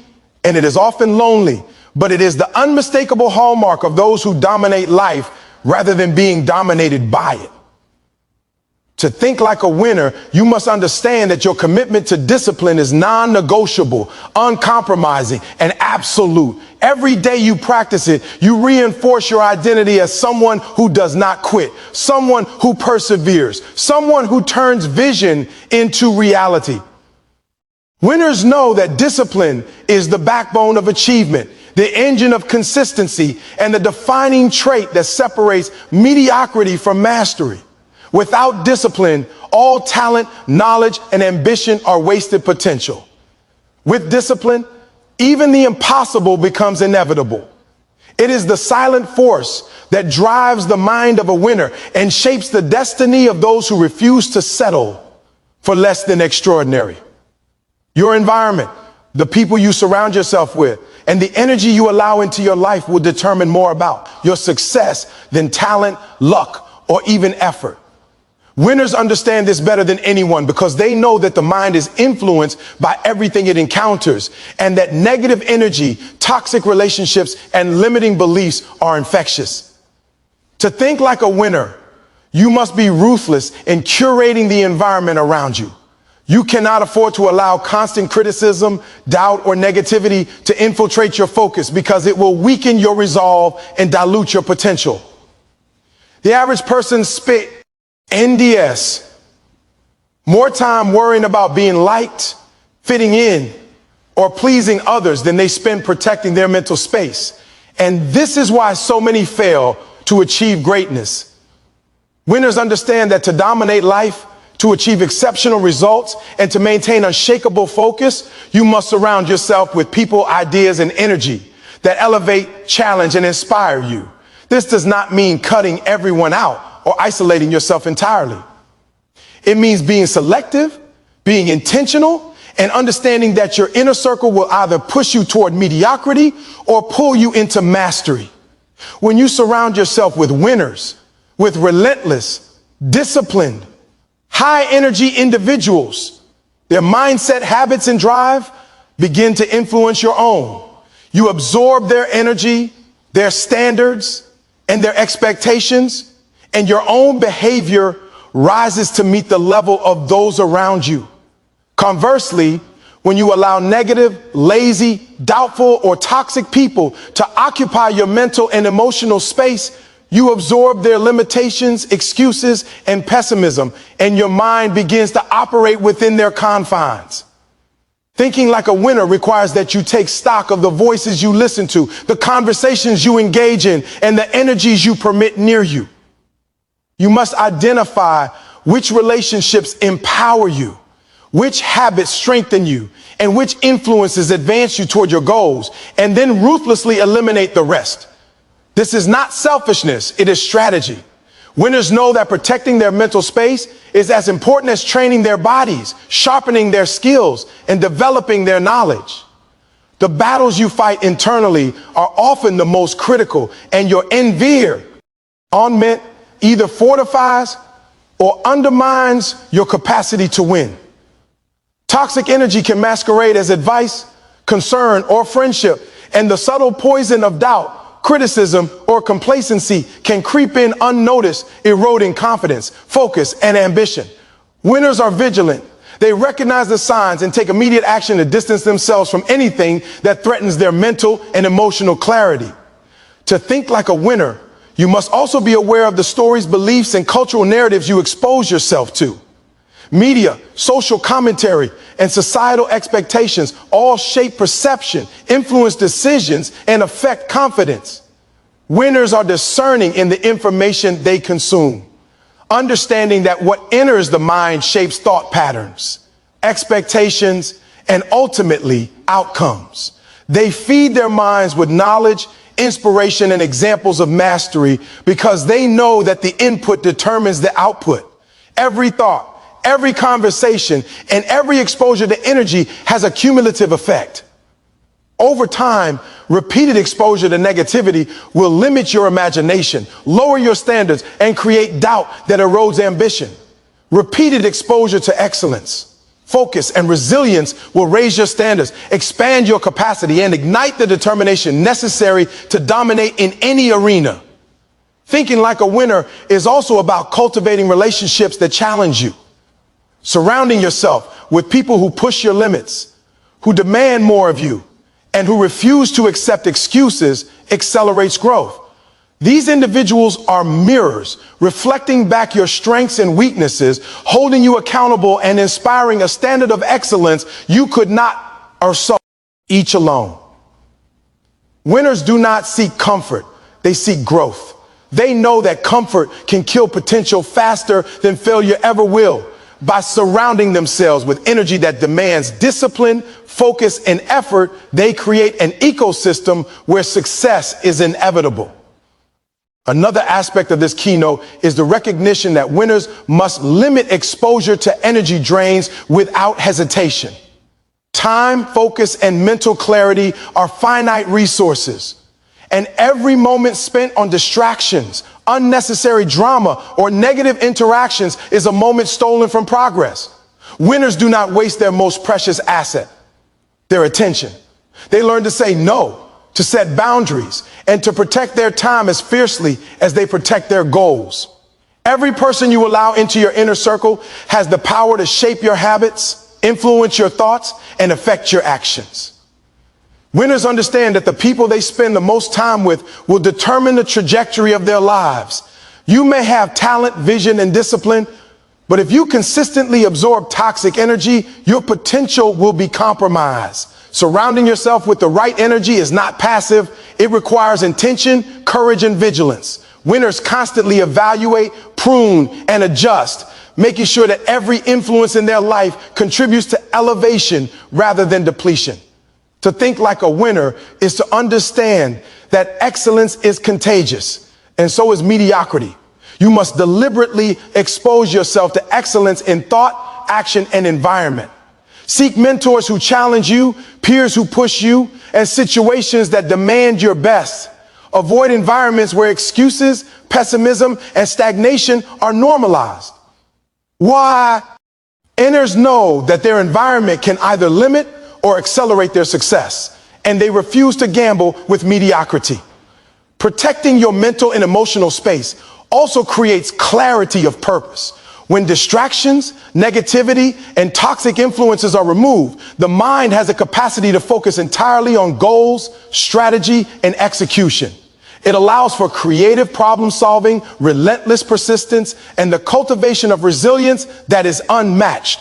and it is often lonely. But it is the unmistakable hallmark of those who dominate life rather than being dominated by it. To think like a winner, you must understand that your commitment to discipline is non-negotiable, uncompromising, and absolute. Every day you practice it, you reinforce your identity as someone who does not quit, someone who perseveres, someone who turns vision into reality. Winners know that discipline is the backbone of achievement, the engine of consistency, and the defining trait that separates mediocrity from mastery. Without discipline, all talent, knowledge, and ambition are wasted potential. With discipline, even the impossible becomes inevitable. It is the silent force that drives the mind of a winner and shapes the destiny of those who refuse to settle for less than extraordinary. Your environment, the people you surround yourself with, and the energy you allow into your life will determine more about your success than talent, luck, or even effort. Winners understand this better than anyone because they know that the mind is influenced by everything it encounters, and that negative energy, toxic relationships, and limiting beliefs are infectious. To think like a winner, you must be ruthless in curating the environment around you. You cannot afford to allow constant criticism, doubt, or negativity to infiltrate your focus because it will weaken your resolve and dilute your potential. The average person spends NDS more time worrying about being liked, fitting in, or pleasing others than they spend protecting their mental space. And this is why so many fail to achieve greatness. Winners understand that to dominate life, to achieve exceptional results, and to maintain unshakable focus, you must surround yourself with people, ideas, and energy that elevate, challenge, and inspire you. This does not mean cutting everyone out or isolating yourself entirely. It means being selective, being intentional, and understanding that your inner circle will either push you toward mediocrity or pull you into mastery. When you surround yourself with winners, with relentless, disciplined, high energy individuals, their mindset, habits, and drive begin to influence your own. You absorb their energy, their standards, and their expectations, and your own behavior rises to meet the level of those around you. Conversely, when you allow negative, lazy, doubtful, or toxic people to occupy your mental and emotional space, you absorb their limitations, excuses, and pessimism, and your mind begins to operate within their confines. Thinking like a winner requires that you take stock of the voices you listen to, the conversations you engage in, and the energies you permit near you. You must identify which relationships empower you, which habits strengthen you, and which influences advance you toward your goals, and then ruthlessly eliminate the rest. This is not selfishness, it is strategy. Winners know that protecting their mental space is as important as training their bodies, sharpening their skills, and developing their knowledge. The battles you fight internally are often the most critical, and your environment either fortifies or undermines your capacity to win. Toxic energy can masquerade as advice, concern, or friendship, and the subtle poison of doubt, criticism, or complacency can creep in unnoticed, eroding confidence, focus, and ambition. Winners are vigilant. They recognize the signs and take immediate action to distance themselves from anything that threatens their mental and emotional clarity. To think like a winner, you must also be aware of the stories, beliefs, and cultural narratives you expose yourself to. Media, social commentary, and societal expectations all shape perception, influence decisions, and affect confidence. Winners are discerning in the information they consume, understanding that what enters the mind shapes thought patterns, expectations, and ultimately outcomes. They feed their minds with knowledge, inspiration, and examples of mastery because they know that the input determines the output. Every thought, every conversation, and every exposure to energy has a cumulative effect. Over time, repeated exposure to negativity will limit your imagination, lower your standards, and create doubt that erodes ambition. Repeated exposure to excellence, focus, and resilience will raise your standards, expand your capacity, and ignite the determination necessary to dominate in any arena. Thinking like a winner is also about cultivating relationships that challenge you. Surrounding yourself with people who push your limits, who demand more of you, and who refuse to accept excuses accelerates growth. These individuals are mirrors, reflecting back your strengths and weaknesses, holding you accountable and inspiring a standard of excellence you could not or so each alone. Winners do not seek comfort, they seek growth. They know that comfort can kill potential faster than failure ever will. By surrounding themselves with energy that demands discipline, focus, and effort, they create an ecosystem where success is inevitable. Another aspect of this keynote is the recognition that winners must limit exposure to energy drains without hesitation. Time, focus, and mental clarity are finite resources. And every moment spent on distractions, unnecessary drama, or negative interactions is a moment stolen from progress. Winners do not waste their most precious asset, their attention. They learn to say no, to set boundaries, and to protect their time as fiercely as they protect their goals. Every person you allow into your inner circle has the power to shape your habits, influence your thoughts, and affect your actions. Winners understand that the people they spend the most time with will determine the trajectory of their lives. You may have talent, vision, and discipline, but if you consistently absorb toxic energy, your potential will be compromised. Surrounding yourself with the right energy is not passive. It requires intention, courage, and vigilance. Winners constantly evaluate, prune, and adjust, making sure that every influence in their life contributes to elevation rather than depletion. To think like a winner is to understand that excellence is contagious, and so is mediocrity. You must deliberately expose yourself to excellence in thought, action, and environment. Seek mentors who challenge you, peers who push you, and situations that demand your best. Avoid environments where excuses, pessimism, and stagnation are normalized. Why? Winners know that their environment can either limit or accelerate their success, and they refuse to gamble with mediocrity. Protecting your mental and emotional space also creates clarity of purpose. When distractions, negativity, and toxic influences are removed, the mind has a capacity to focus entirely on goals, strategy, and execution. It allows for creative problem solving, relentless persistence, and the cultivation of resilience that is unmatched.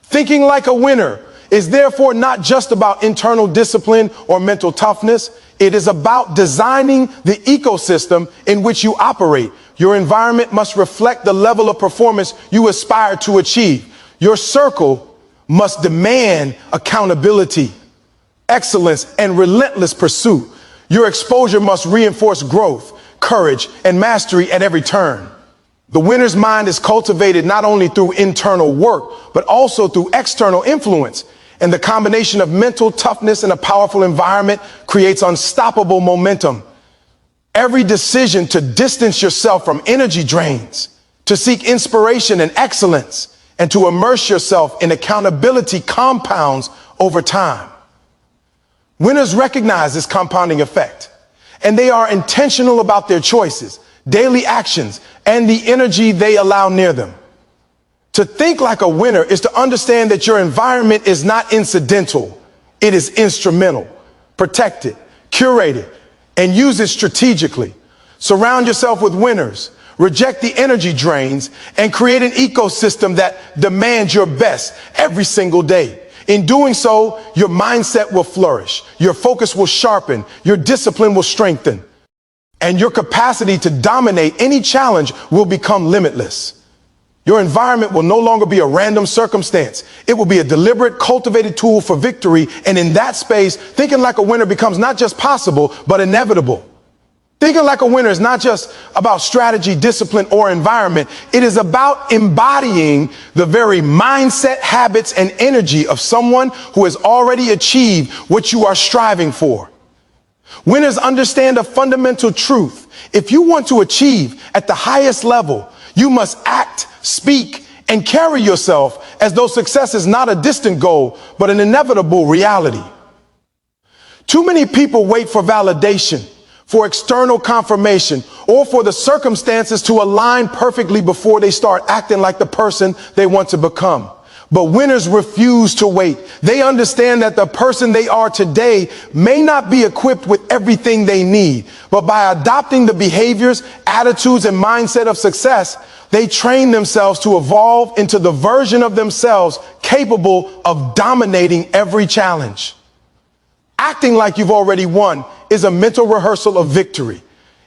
Thinking like a winner is therefore not just about internal discipline or mental toughness. It is about designing the ecosystem in which you operate. Your environment must reflect the level of performance you aspire to achieve. Your circle must demand accountability, excellence, and relentless pursuit. Your exposure must reinforce growth, courage, and mastery at every turn. The winner's mind is cultivated not only through internal work, but also through external influence. And the combination of mental toughness and a powerful environment creates unstoppable momentum. Every decision to distance yourself from energy drains, to seek inspiration and excellence, and to immerse yourself in accountability compounds over time. Winners recognize this compounding effect, and they are intentional about their choices, daily actions, and the energy they allow near them. To think like a winner is to understand that your environment is not incidental. It is instrumental. Protect it, curate it, and use it strategically. Surround yourself with winners. Reject the energy drains and create an ecosystem that demands your best every single day. In doing so, your mindset will flourish, your focus will sharpen, your discipline will strengthen, and your capacity to dominate any challenge will become limitless. Your environment will no longer be a random circumstance. It will be a deliberate, cultivated tool for victory. And in that space, thinking like a winner becomes not just possible, but inevitable. Thinking like a winner is not just about strategy, discipline, or environment. It is about embodying the very mindset, habits, and energy of someone who has already achieved what you are striving for. Winners understand a fundamental truth. If you want to achieve at the highest level, you must act, speak, and carry yourself as though success is not a distant goal, but an inevitable reality. Too many people wait for validation, for external confirmation, or for the circumstances to align perfectly before they start acting like the person they want to become. But winners refuse to wait. They understand that the person they are today may not be equipped with everything they need, but by adopting the behaviors, attitudes, and mindset of success, they train themselves to evolve into the version of themselves capable of dominating every challenge. Acting like you've already won is a mental rehearsal of victory.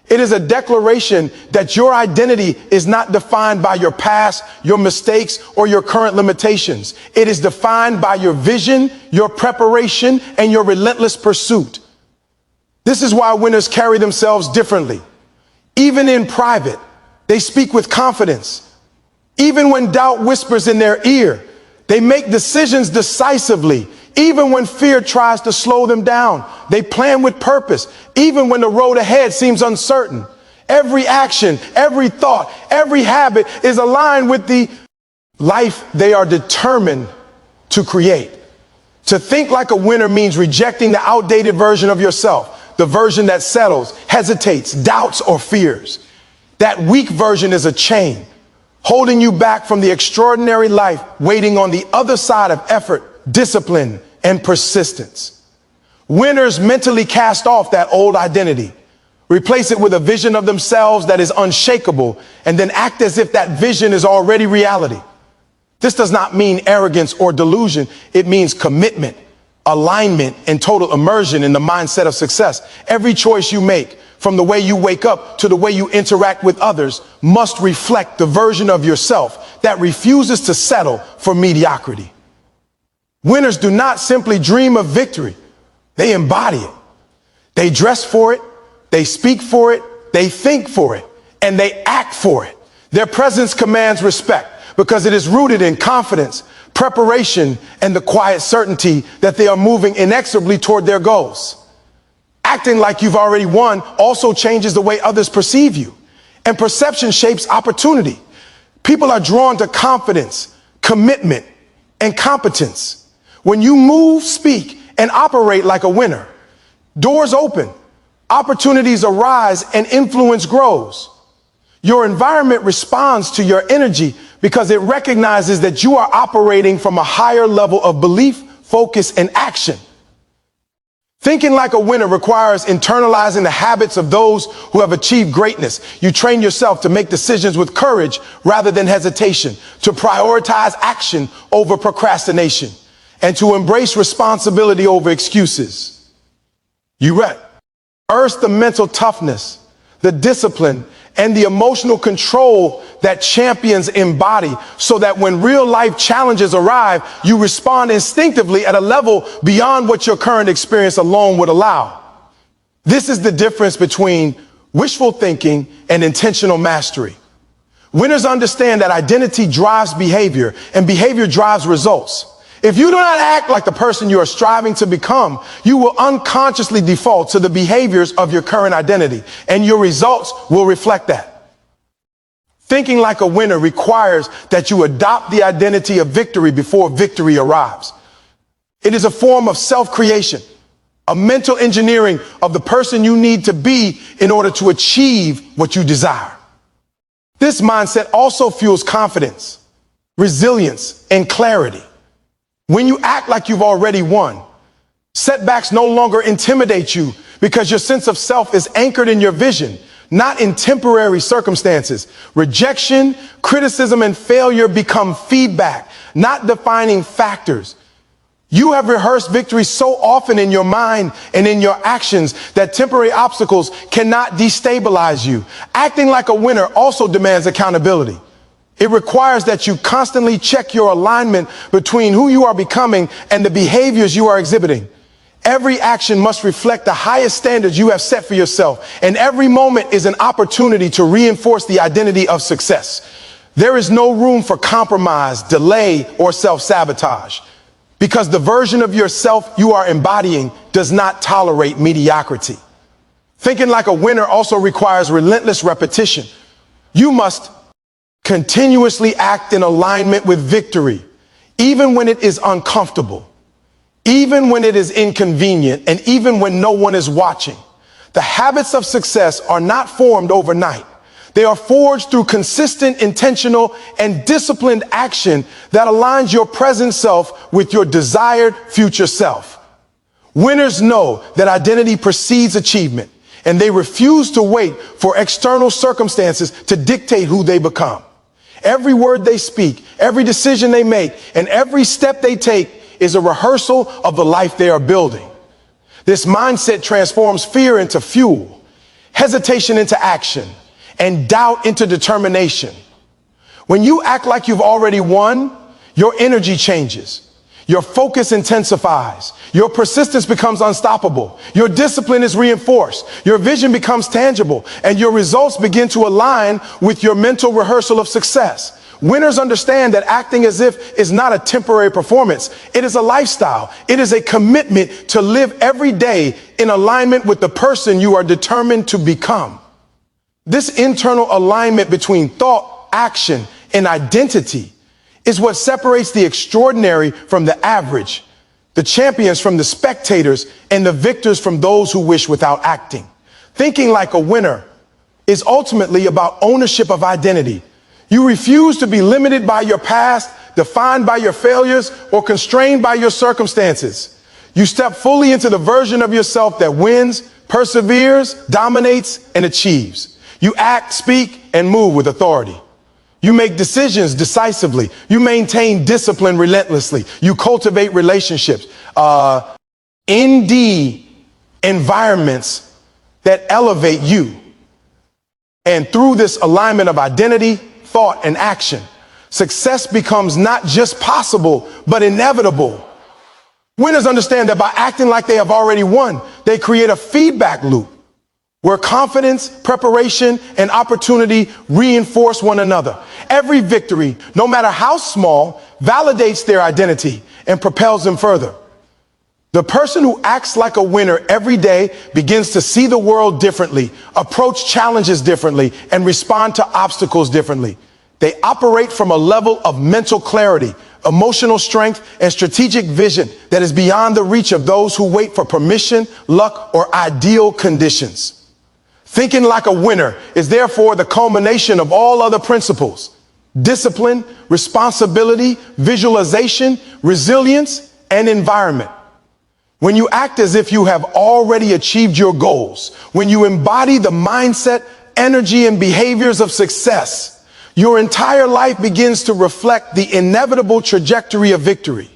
It is a declaration that your identity is not defined by your past, your mistakes, or your current limitations. It is defined by your vision, your preparation, and your relentless pursuit. This is why winners carry themselves differently. Even in private, they speak with confidence. Even when doubt whispers in their ear, they make decisions decisively. Even when fear tries to slow them down, they plan with purpose. Even when the road ahead seems uncertain, every action, every thought, every habit is aligned with the life they are determined to create. To think like a winner means rejecting the outdated version of yourself, the version that settles, hesitates, doubts, or fears. That weak version is a chain holding you back from the extraordinary life waiting on the other side of effort, discipline, and persistence. Winners mentally cast off that old identity, replace it with a vision of themselves that is unshakable, and then act as if that vision is already reality. This does not mean arrogance or delusion. It means commitment, alignment, and total immersion in the mindset of success. Every choice you make, from the way you wake up to the way you interact with others, must reflect the version of yourself that refuses to settle for mediocrity. Winners do not simply dream of victory. They embody it. They dress for it. They speak for it. They think for it. And they act for it. Their presence commands respect because it is rooted in confidence, preparation, and the quiet certainty that they are moving inexorably toward their goals. Acting like you've already won also changes the way others perceive you. And perception shapes opportunity. People are drawn to confidence, commitment, and competence. When you move, speak, and operate like a winner, doors open, opportunities arise, and influence grows. Your environment responds to your energy because it recognizes that you are operating from a higher level of belief, focus, and action. Thinking like a winner requires internalizing the habits of those who have achieved greatness. You train yourself to make decisions with courage rather than hesitation, to prioritize action over procrastination, and to embrace responsibility over excuses. You unearth the mental toughness, the discipline, and the emotional control that champions embody so that when real life challenges arrive, you respond instinctively at a level beyond what your current experience alone would allow. This is the difference between wishful thinking and intentional mastery. Winners understand that identity drives behavior and behavior drives results. If you do not act like the person you are striving to become, you will unconsciously default to the behaviors of your current identity, and your results will reflect that. Thinking like a winner requires that you adopt the identity of victory before victory arrives. It is a form of self-creation, a mental engineering of the person you need to be in order to achieve what you desire. This mindset also fuels confidence. resilience, and clarity. When you act like you've already won, setbacks no longer intimidate you because your sense of self is anchored in your vision, not in temporary circumstances. Rejection, criticism, and failure become feedback, not defining factors. You have rehearsed victory so often in your mind and in your actions that temporary obstacles cannot destabilize you. Acting like a winner also demands accountability. It requires that you constantly check your alignment between who you are becoming and the behaviors you are exhibiting. Every action must reflect the highest standards you have set for yourself, and every moment is an opportunity to reinforce the identity of success. There is no room for compromise, delay, or self-sabotage, because the version of yourself you are embodying does not tolerate mediocrity. Thinking like a winner also requires relentless repetition. You must continuously act in alignment with victory, even when it is uncomfortable, even when it is inconvenient, and even when no one is watching. The habits of success are not formed overnight. They are forged through consistent, intentional, and disciplined action that aligns your present self with your desired future self. Winners know that identity precedes achievement, and they refuse to wait for external circumstances to dictate who they become. Every word they speak, every decision they make, and every step they take is a rehearsal of the life they are building. This mindset transforms fear into fuel, hesitation into action, and doubt into determination. When you act like you've already won, your energy changes. Your focus intensifies. Your persistence becomes unstoppable. Your discipline is reinforced. Your vision becomes tangible, and your results begin to align with your mental rehearsal of success. Winners understand that acting as if is not a temporary performance. It is a lifestyle. It is a commitment to live every day in alignment with the person you are determined to become. This internal alignment between thought, action, and identity is what separates the extraordinary from the average, the champions from the spectators, and the victors from those who wish without acting. Thinking like a winner is ultimately about ownership of identity. You refuse to be limited by your past, defined by your failures, or constrained by your circumstances. You step fully into the version of yourself that wins, perseveres, dominates, and achieves. You act, speak, and move with authority. You make decisions decisively. You maintain discipline relentlessly. You cultivate relationships in the environments that elevate you. And through this alignment of identity, thought, and action, success becomes not just possible, but inevitable. Winners understand that by acting like they have already won, they create a feedback loop where confidence, preparation, and opportunity reinforce one another. Every victory, no matter how small, validates their identity and propels them further. The person who acts like a winner every day begins to see the world differently, approach challenges differently, and respond to obstacles differently. They operate from a level of mental clarity, emotional strength, and strategic vision that is beyond the reach of those who wait for permission, luck, or ideal conditions. Thinking like a winner is therefore the culmination of all other principles: discipline, responsibility, visualization, resilience, and environment. When you act as if you have already achieved your goals, when you embody the mindset, energy, and behaviors of success, your entire life begins to reflect the inevitable trajectory of victory.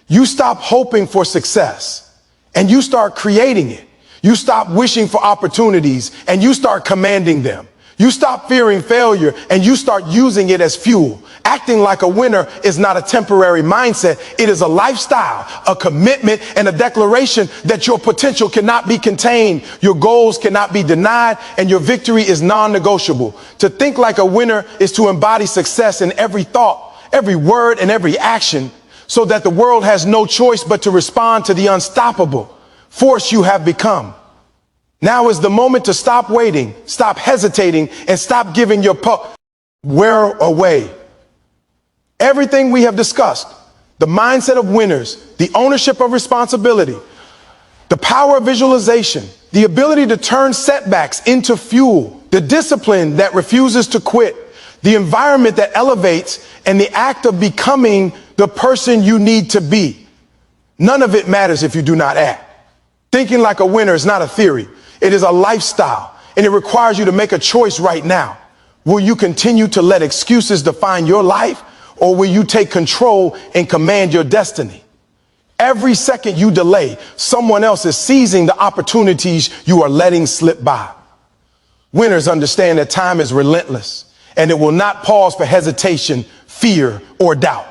You stop hoping for success and you start creating it. You stop wishing for opportunities and you start commanding them. You stop fearing failure and you start using it as fuel. Acting like a winner is not a temporary mindset. It is a lifestyle, a commitment, and a declaration that your potential cannot be contained, your goals cannot be denied, and your victory is non-negotiable. To think like a winner is to embody success in every thought, every word, and every action, so that the world has no choice but to respond to the unstoppable force you have become. Now is the moment to stop waiting, stop hesitating, and stop giving your wear away. Everything we have discussed, the mindset of winners, the ownership of responsibility, the power of visualization, the ability to turn setbacks into fuel, the discipline that refuses to quit, the environment that elevates, and the act of becoming the person you need to be. None of it matters if you do not act. Thinking like a winner is not a theory. It is a lifestyle, and it requires you to make a choice right now. Will you continue to let excuses define your life, or will you take control and command your destiny? Every second you delay, someone else is seizing the opportunities you are letting slip by. Winners understand that time is relentless, and it will not pause for hesitation, fear, or doubt.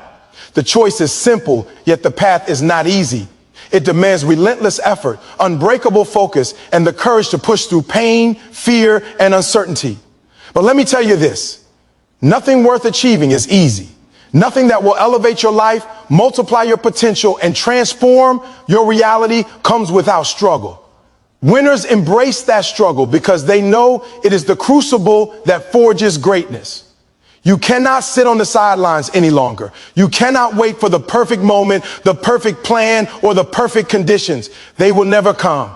The choice is simple, yet the path is not easy. It demands relentless effort, unbreakable focus, and the courage to push through pain, fear, and uncertainty. But let me tell you this, nothing worth achieving is easy. Nothing that will elevate your life, multiply your potential, and transform your reality comes without struggle. Winners embrace that struggle because they know it is the crucible that forges greatness. You cannot sit on the sidelines any longer. You cannot wait for the perfect moment, the perfect plan, or the perfect conditions. They will never come.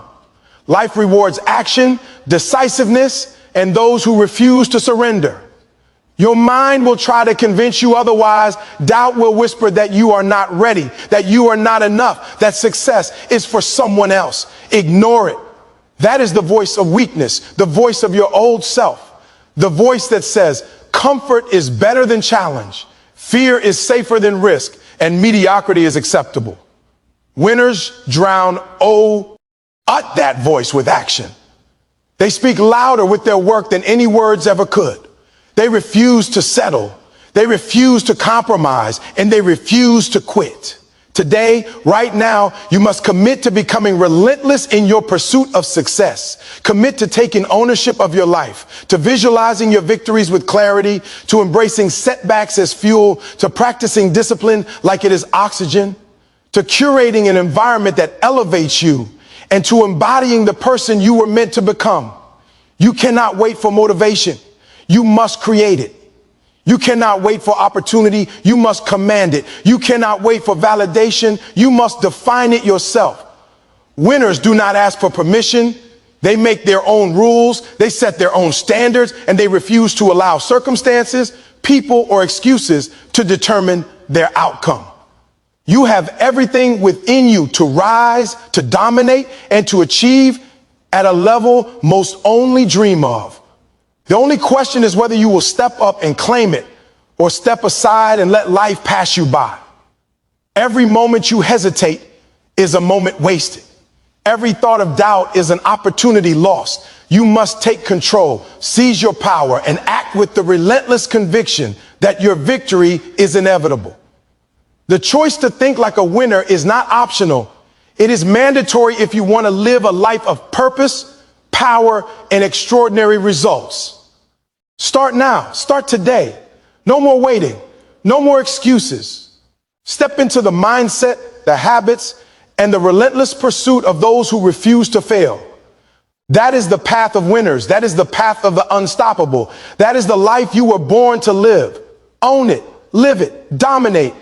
Life rewards action, decisiveness, and those who refuse to surrender. Your mind will try to convince you otherwise. Doubt will whisper that you are not ready, that you are not enough, that success is for someone else. Ignore it. That is the voice of weakness, the voice of your old self, the voice that says, comfort is better than challenge, fear is safer than risk, and mediocrity is acceptable. Winners drown at that voice with action. They speak louder with their work than any words ever could. They refuse to settle. They refuse to compromise, and they refuse to quit. Today, right now, you must commit to becoming relentless in your pursuit of success. Commit to taking ownership of your life, to visualizing your victories with clarity, to embracing setbacks as fuel, to practicing discipline like it is oxygen, to curating an environment that elevates you, and to embodying the person you were meant to become. You cannot wait for motivation. You must create it. You cannot wait for opportunity. You must command it. You cannot wait for validation. You must define it yourself. Winners do not ask for permission. They make their own rules. They set their own standards, and they refuse to allow circumstances, people, or excuses to determine their outcome. You have everything within you to rise, to dominate, and to achieve at a level most only dream of. The only question is whether you will step up and claim it or step aside and let life pass you by. Every moment you hesitate is a moment wasted. Every thought of doubt is an opportunity lost. You must take control, seize your power, and act with the relentless conviction that your victory is inevitable. The choice to think like a winner is not optional. It is mandatory if you want to live a life of purpose, power, and extraordinary results. Start now. Start today. No more waiting. No more excuses. Step into the mindset, the habits, and the relentless pursuit of those who refuse to fail. That is the path of winners. That is the path of the unstoppable. That is the life you were born to live. Own it, live it, dominate,